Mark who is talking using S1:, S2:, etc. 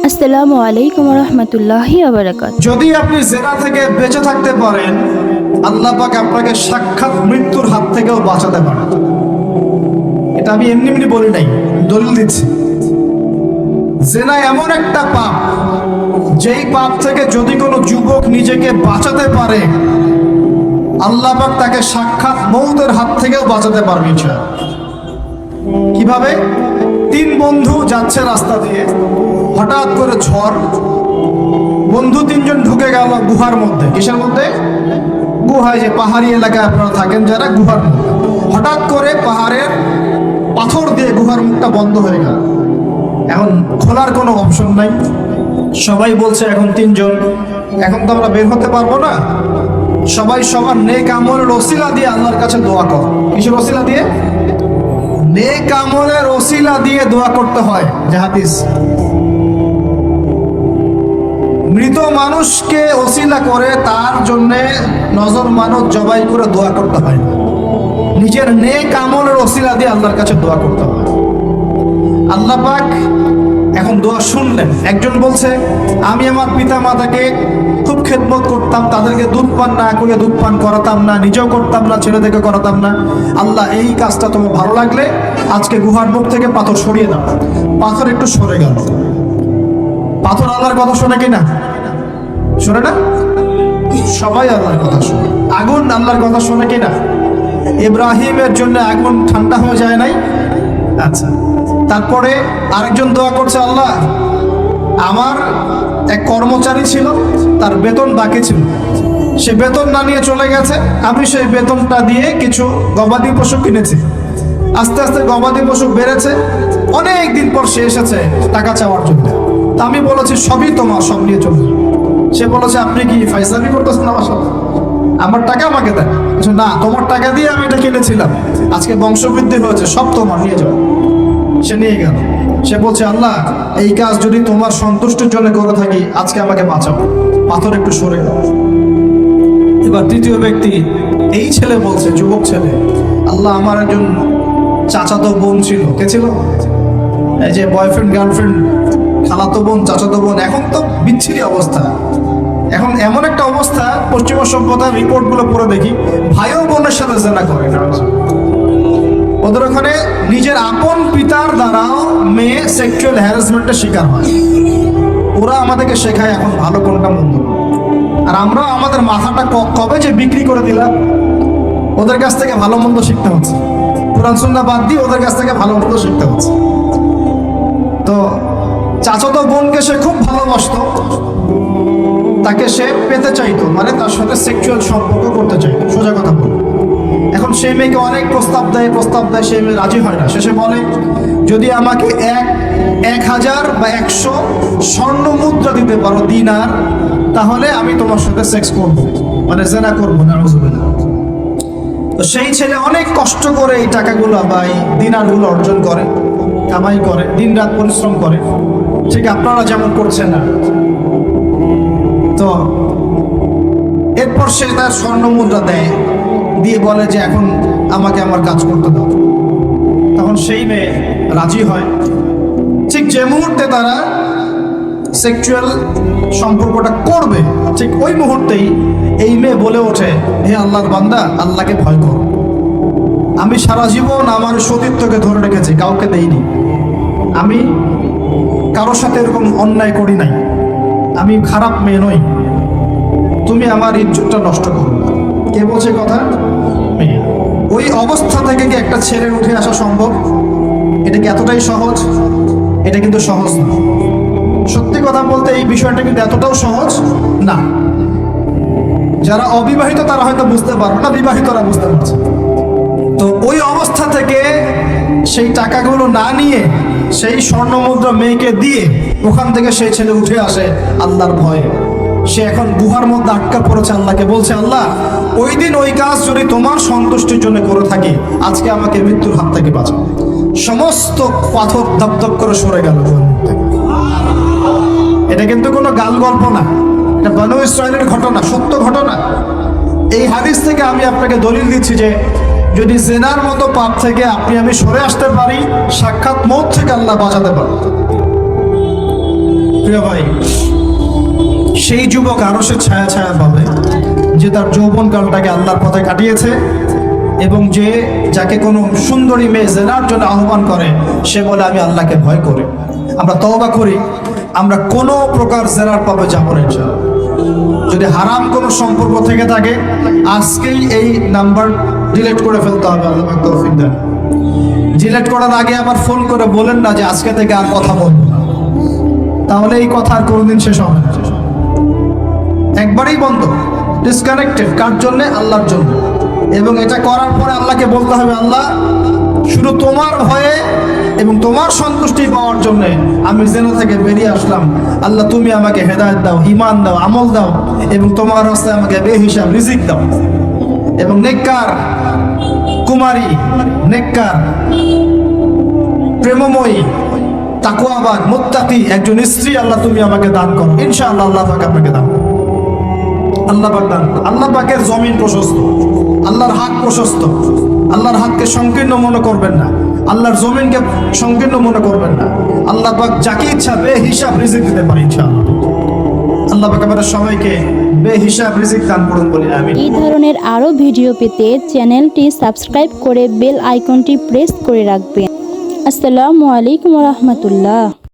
S1: আসসালামু আলাইকুম রহমতুল্লাহি ওয়া বারাকাতুহু।
S2: যদি আপনি জেনা থেকে বেঁচে থাকতে পারেন, আল্লাহ পাক আপনাকে সাক্ষাৎ মৃত্যুর হাত থেকেও বাঁচাতে পারেন। এটা আমি এমনি এমনি বলি নাই, দলিল দিচ্ছি। জেনা এমন একটা পাপ, যেই পাপ থেকে যদি কোনো যুবক নিজেকে বাঁচাতে পারে, আল্লাহ পাক তাকে সাক্ষাৎ মৌতের হাত থেকেও বাঁচাতে পারবে। কিভাবে? তিন বন্ধু যাচ্ছে রাস্তা দিয়ে, হঠাৎ করে ঝড়, বন্ধু তিনজন ঢুকে গেল গুহার মধ্যে। কিসের মধ্যে? গুহায়, যে পাহাড়ি এলাকায় আপনারা থাকেন যারা, গুহার মধ্যে। হঠাৎ করে পাহাড়ের পাথর দিয়ে গুহার মুখটা বন্ধ হয়ে গেল। এখন খোলার কোনো অপশন নাই। সবাই বলছে এখন তিনজন, এখন তো আমরা বের হতে পারবো না। সবাই সবার নেক আমলের ওসিলা দিয়ে আল্লাহর কাছে দোয়া কর। কিসের ওসিলা দিয়ে? নেক আমলের ওসিলা দিয়ে দোয়া করতে হয়। যে হাদিস, মৃত মানুষকে ওসিলা করে তার জন্য নজর মানত জবাই করে দোয়া করতে হয় না। নিজের নেক আমলের ওসিলা দিয়ে আল্লাহর কাছে দোয়া করতে হয়। আল্লাহ পাক এখন দোয়া শুনলেন। একজন বলছে, আমি আমার পিতা মাতাকে খুব খেদমত করতাম, তাদেরকে দুধ পান না করে দুধ পান করাতাম না, নিজেও করতাম না, ছেলেদেরকে করাতাম না। আল্লাহ, এই কাজটা তোমার ভালো লাগলে আজকে গুহার মুখ থেকে পাথর সরিয়ে দাও। পাথর একটু সরে গেল। পাথর আল্লাহর কথা শোনে কিনা? শোনে না? সবাই আল্লাহর কথা শোনে। আগুন আল্লাহর কথা শোনে কিনা? ইব্রাহিমের জন্য আগুন ঠান্ডা হয়ে যায় নাই? আচ্ছা, তারপরে আরেকজন দোয়া করছে, আল্লাহ, আমার এক কর্মচারী ছিল, তার বেতন বাকি ছিল, সে বেতন না নিয়ে চলে গেছে। আমি সেই বেতনটা দিয়ে কিছু গবাদি পশু কিনেছি। আস্তে আস্তে গবাদি পশু বেড়েছে। অনেক দিন পর সে এসেছে টাকা চাওয়ার জন্য। তা আমি বলেছি, সবই তোমার, সব নিয়ে চলে। সে বলেছে, আপনি কি ফাইজলামি করতেছেন আমার সাথে? আমার টাকা আমাকে দেন। না, তোমার টাকা দিয়ে আমি এটা কিনেছিলাম, আজকে বংশবৃদ্ধি হয়েছে, সব তোমার, নিয়ে যাও। সে নিয়ে গেল। সে বলছে, আল্লাহ, এই কাজ যদি তোমার সন্তুষ্টির জন্য করে থাকি, আজকে আমাকে বাঁচাও। পাথর একটু সরে গেল। এবার তৃতীয় ব্যক্তি, এই ছেলে বলছে, যুবক ছেলে, আল্লাহ, আমার একজন চাচাতো বোন ছিল। কে ছিল? এই যে বয়ফ্রেন্ড গার্লফ্রেন্ড, খালাতো বোন, চাচাতো বোন। এখন তো বিচ্ছিরি অবস্থা। এখন এমন একটা অবস্থা, পশ্চিমা সভ্যতার রিপোর্টগুলো পড়ে দেখি, ভাইও বোনের সাথে জেনা করে। ওদের ওখানে নিজের আপন পিতার দ্বারাও মেয়ে সেক্সুয়াল হ্যারাসমেন্টের শিকার হয়। ওরা আমাদেরকে শেখায় এখন ভালো কোনটা মন্দ, আর আমরা আমাদের মাথাটা কবে যে বিক্রি করে দিলাম। ওদের কাছ থেকে ভালো মন্দ শিখতে হচ্ছে, কোরআন সুন্নাহ বাদ দিয়ে ওদের কাছ থেকে ভালো মন্দ শিখতে হচ্ছে। তো চাচাতো বোনকে সে খুব ভালোবাসতো, তাকে সে পেতে চাইতো, মানে তার সাথে সেক্সুয়াল সম্পর্ক করতে চাইতো, সোজা কথা বলে। এখন সেই মেয়েকে অনেক প্রস্তাব দেয়, সেই মেয়ে রাজি হয় না। শেষে বলে, যদি আমাকে 1000 বা 100 স্বর্ণ মুদ্রা দিতে পারো, দিনার, তাহলে আমি তোমার সাথে সেক্স করবো, মানে জেনা করবো। নাউজুবিল্লাহ। তো সেই ছেলে অনেক কষ্ট করে এই টাকাগুলো বা এই দিনারগুলো অর্জন করে, কামাই করে, দিন রাত পরিশ্রম করে, ঠিক আপনারা যেমন করছেন না। তো এরপর সে তার স্বর্ণ মুদ্রা দেয়, দিয়ে বলে যে এখন আমাকে আমার কাজ করতে দাও। তখন সেই মেয়ে রাজি হয়। ঠিক যে মুহূর্তে তারা সেক্সুয়াল সম্পর্কটা করবে, ঠিক ওই মুহূর্তেই এই মেয়ে বলে ওঠে, হে আল্লাহর বান্দা, আল্লাহকে ভয় কর। আমি সারা জীবন আমার সতীত্বকে ধরে রেখেছি, কাউকে দেইনি। আমি কারোর সাথে এরকম অন্যায় করি নাই। আমি খারাপ মেয়ে নই। তুমি আমার ইজ্জতটা নষ্ট করো না। কে বলছে কথা? ওই অবস্থা থেকে কি একটা ছেলের উঠে আসা সম্ভব? এটা কি এতটাই সহজ? এটা কিন্তু সহজ না। সত্যি কথা বলতে এই বিষয়টা কিন্তু এতটাও সহজ না। যারা অবিবাহিত তারা হয়তো বুঝতে পারবে না, বিবাহিতরা বুঝতে পারছে। তো ওই অবস্থা থেকে সেই টাকাগুলো না নিয়ে সেই স্বর্ণ মুদ্রা মেয়েকে দিয়ে ওখান থেকে সেই ছেলে উঠে আসে আল্লাহর ভয়ে। সে এখন গুহার মধ্যে আটকা পড়েছে, আল্লাহকে বলছে, আল্লাহ, ওই দিন ওই কাজ যদি তোমার সন্তুষ্টির জন্য করে থাকি, আজকে আমাকে মৃত্যুর হাত থেকে বাঁচাও। সমস্ত পাথর দপদপ করে সরে গেল গুহার মধ্যে। এটা কিন্তু কোনো গাল গল্প না, এটা বনু ইসরাইলের ঘটনা, সত্য ঘটনা। এই হাদিস থেকে আমি আপনাকে দলিল দিচ্ছি যে যদি জেনার মতো পাপ থেকে আপনি আমি সরে আসতে পারি, সাক্ষাৎ মৌত থেকে আল্লাহ বাঁচাতে পারেন। প্রিয় ভাই, সেই যুবক আরো সে ছায়া ছায়া পাবে যে তার যৌবনকালটাকে আল্লাহর পথে কাটিয়েছে, এবং যে যাকে কোনো সুন্দরী মেয়ে জেনার জন্য আহ্বান করে সে বলে আমি আল্লাহকে ভয় করি। আমরা তওবা করি, আমরা কোনো প্রকার জেনার পাবে যাবো না ইনশাআল্লাহ। যদি হারাম কোনো সম্পর্ক থেকে থাকে আজকেই এই নাম্বার ডিলিট করে ফেলতে হবে। আল্লাহ পাক তৌফিক দেন। ডিলিট করার আগে আবার ফোন করে বলেন না যে আজকে থেকে আর কথা বলবো না, তাহলে এই কথা আর কোনোদিন শেষ হবে না। একবারেই বন্ধ, ডিসকানেক্টেড। কার জন্য? আল্লাহর জন্য। এবং এটা করার পরে আল্লাহকে বলতে হবে, আল্লাহ শুধু তোমার ভয়ে এবং তোমার সন্তুষ্টি পাওয়ার জন্য আমি জেনা থেকে বেরিয়ে আসলাম। আল্লাহ তুমি আমাকে হেদায়েত দাও, ঈমান দাও, আমল দাও, এবং তোমার রাস্তায় আমাকে বেহিসাব রিজিক দাও। এবং নেককার কুমারী, নেককার প্রেমময়ী, তাকওয়াবান, মুত্তাকি একজন স্ত্রী আল্লাহ তুমি আমাকে দান করো। ইনশাআল্লাহ আল্লাহ পাক আপনাকে দান করো। আল্লাহ পাক দান করো। আল্লাহ পাকের জমিন প্রশস্ত, আল্লাহর হাত প্রশস্ত। আল্লাহর হাতকে সংকীর্ণ মনে করবেন না, আল্লাহর জমিনকে সংকীর্ণ মনে করবেন না। আল্লাহ পাক যাকে ইচ্ছা বেহিসাব রিজিক দিতে পারে ইনশাআল্লাহ। আল্লাহ পাক আমাদের সবাইকে বেহিসাব রিজিক দান করুন বলি আমিন।
S1: এই ধরনের আরও ভিডিও পেতে চ্যানেলটি সাবস্ক্রাইব করে বেল আইকনটি প্রেস করে রাখবেন। আসসালামু আলাইকুম রহমতুল্লাহ।